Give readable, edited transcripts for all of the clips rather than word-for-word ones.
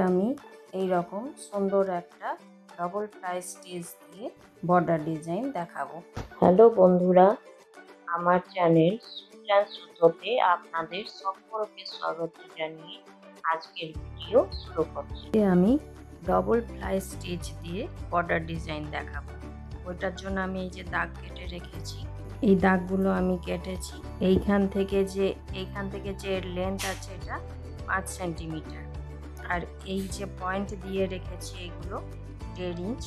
আমি এই রকম সুন্দর একটা ডবল ফ্লাই স্টিচ দিয়ে বর্ডার ডিজাইন দেখাবো। হ্যালো বন্ধুরা, আমার চ্যানেল সুটোতে আপনাদের সকলকে স্বাগত জানিয়ে আজকের ভিডিও শুরু করছি। আমি ডবল ফ্লাই স্টিচ দিয়ে বর্ডার ডিজাইন দেখাবো। ওইটার জন্য আমি এই যে দাগ কেটে রেখেছি, এই দাগগুলো আমি কেটেছি। এইখান থেকে যে লেন্থ আছে এটা 5 সেন্টিমিটার, আর এই যে পয়েন্ট দিয়ে রেখেছি এগুলো 1.5 ইঞ্চ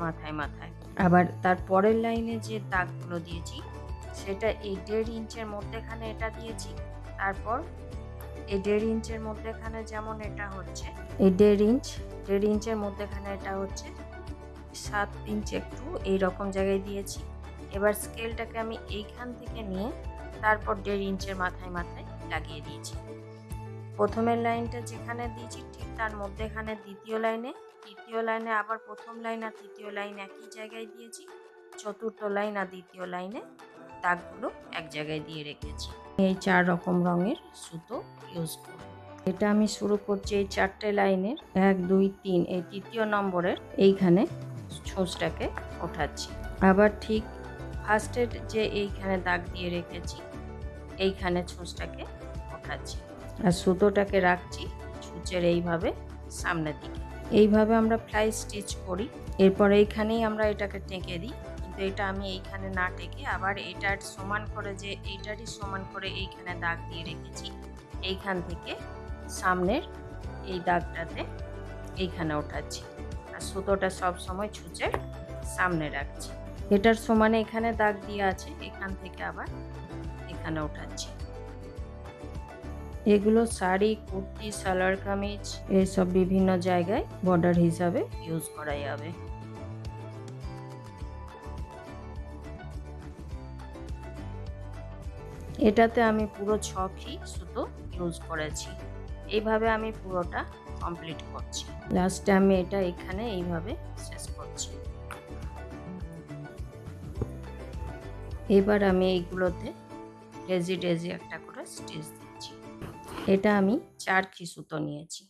মাথায় মাথায়। আবার তার পরের লাইনে যে দাগগুলো দিয়েছি সেটা এই 1.5 ইঞ্চের মধ্যেখানে এটা দিয়েছি। তারপর এই 1.5 ইঞ্চের মধ্যেখানে যেমন এটা হচ্ছে এই 1.5 ইঞ্চের মধ্যেখানে এটা হচ্ছে 7 ইঞ্চ একটু এইরকম জায়গায় দিয়েছি। এবার স্কেলটাকে আমি এইখান থেকে নিয়ে তারপর 1.5 ইঞ্চের মাথায় মাথায় লাগিয়ে দিয়েছি। প্রথমের লাইনটা যেখানে দিয়েছি ঠিক তার মধ্যেখানে দ্বিতীয় লাইনে আবার প্রথম লাইন আর তৃতীয় লাইন একই জায়গায় দিয়েছি। চতুর্থ লাইন আর দ্বিতীয় লাইনে দাগগুলো এক জায়গায় দিয়ে রেখেছি। এই 4 রকম রঙের সুতো ইউজ করব। এটা আমি শুরু করছি এই 4টে লাইনের 1 2 3 এই তৃতীয় নম্বরের এইখানে ছুঁচটাকে ওঠাচ্ছি। আবার ঠিক ফার্স্টের যে এইখানে দাগ দিয়ে রেখেছি এইখানে ছুঁচটাকে ওঠাচ্ছি, আর সুতোটাকে রাখছি ছুঁচের এইভাবে সামনের দিকে। এইভাবে আমরা ফ্লাই স্টিচ করি। এরপর এইখানেই আমরা এটাকে টেকে দিই, কিন্তু এটা আমি এইখানে না টেকে আবার এইটার সমান করে যে এইটারই সমান করে এইখানে দাগ দিয়ে রেখেছি, এইখান থেকে সামনের এই দাগটাতে এইখানে ওঠাচ্ছি, আর সুতোটা সব সময় ছুঁচের সামনে রাখছি। এটার সমানে এখানে দাগ দিয়ে আছে, এখান থেকে আবার এখানে ওঠাচ্ছি। এগুলো শাড়ি, কুর্তি, সালোয়ার কামিজ এইসব বিভিন্ন জায়গায় বর্ডার হিসাবে ইউজ করা যাবে। এটাতে আমি পুরো 6টি সুতো ইউজ করেছি। এইভাবে আমি পুরোটা কমপ্লিট করছি। লাস্টে আমি এটা এখানে এইভাবে শেষ করছি। এবার আমি এইগুলোতে ডেজি একটা করে স্টিচ দিচ্ছি। এটা আমি 4টি সুতো নিয়েছি।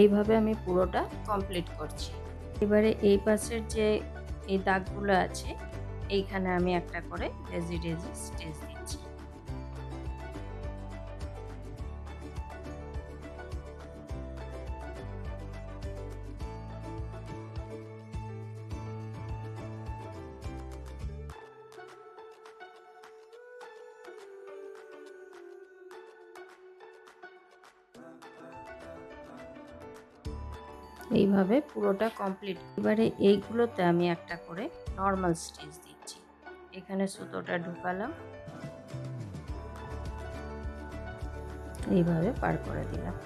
এইভাবে আমি পুরোটা কমপ্লিট করছি। এবারে এই পাশের যে এই দাগগুলো আছে এইখানে আমি একটা করে ডেজি স্টিচ দিচ্ছি। এইভাবে পুরোটা কমপ্লিট। এবারে এইগুলোতে আমি একটা করে নর্মাল স্টিচ দিচ্ছি। এখানে সুতোটা ঢুকালাম, এইভাবে পার করে দিলাম।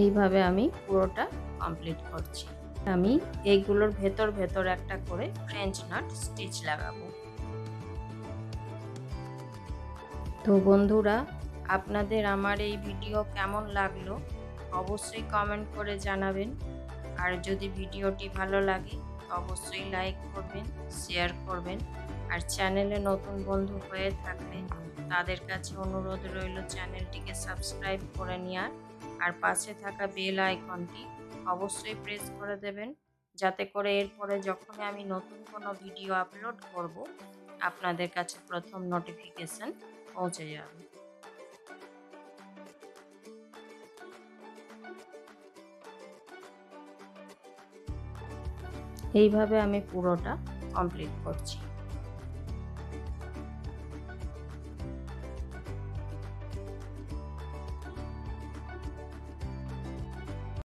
এইভাবে আমি পুরোটা কমপ্লিট করছি। আমি এইগুলোর ভেতর একটা করে ফ্রেঞ্চ নাট স্টিচ লাগাবো। তো বন্ধুরা, আপনাদের আমার এই ভিডিও কেমন লাগলো অবশ্যই কমেন্ট করে জানাবেন। আর যদি ভিডিওটি ভালো লাগে অবশ্যই লাইক করবেন, শেয়ার করবেন। আর চ্যানেলে নতুন বন্ধু হয়ে থাকলে তাদের কাছে অনুরোধ রইল চ্যানেলটিকে সাবস্ক্রাইব করে নেওয়ার, আর পাশে থাকা বেল আইকনটি অবশ্যই প্রেস করে দেবেন, যাতে করে এরপরে যখনই আমি নতুন কোনো ভিডিও আপলোড করব আপনাদের কাছে প্রথম নোটিফিকেশন পৌঁছে যাবে। এইভাবে আমি পুরোটা কমপ্লিট করছি।